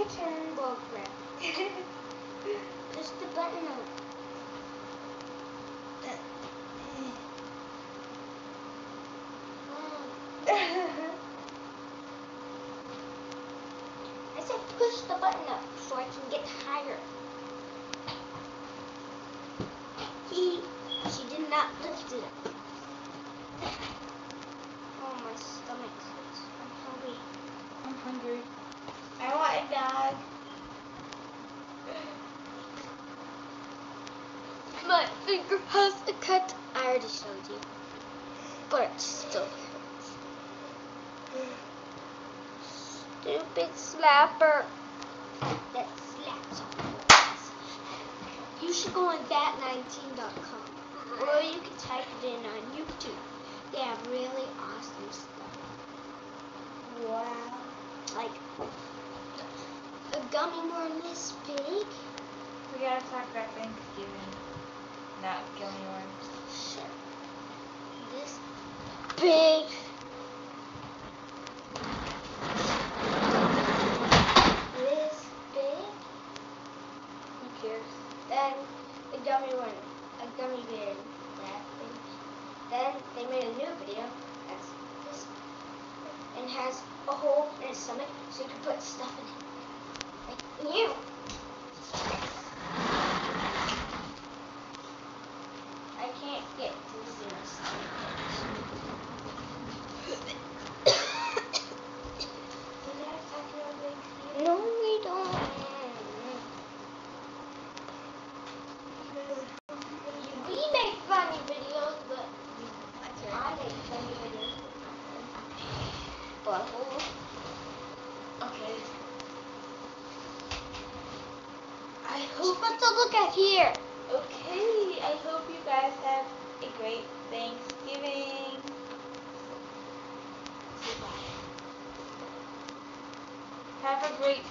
turn. Well, crap. Push the button up. I said push the button up so I can get higher. She did not lift it up. Oh, my stomach hurts. I'm hungry. I'm hungry. I want a dog. My finger has a cut. I already showed you. But it still hurts. Stupid slapper. That slaps on your ass. You should go on that19.com. Or you can type it in on YouTube. They have really awesome stuff. Wow. Like a gummy worm this big. We gotta talk about Thanksgiving, not gummy worms. Sure. This big. This big. Who cares? Then a gummy worm. A gummy bear that big. Then they made a new video that's this big and has a hole in its stomach so you can put stuff in it. Like you. I can't get to zero stomach. We gotta talk about Thanksgiving. No, we don't. We make funny videos, but I make funny videos. Butthole. Okay. You're supposed to look at here. Okay, I hope you guys have a great Thanksgiving. Have a great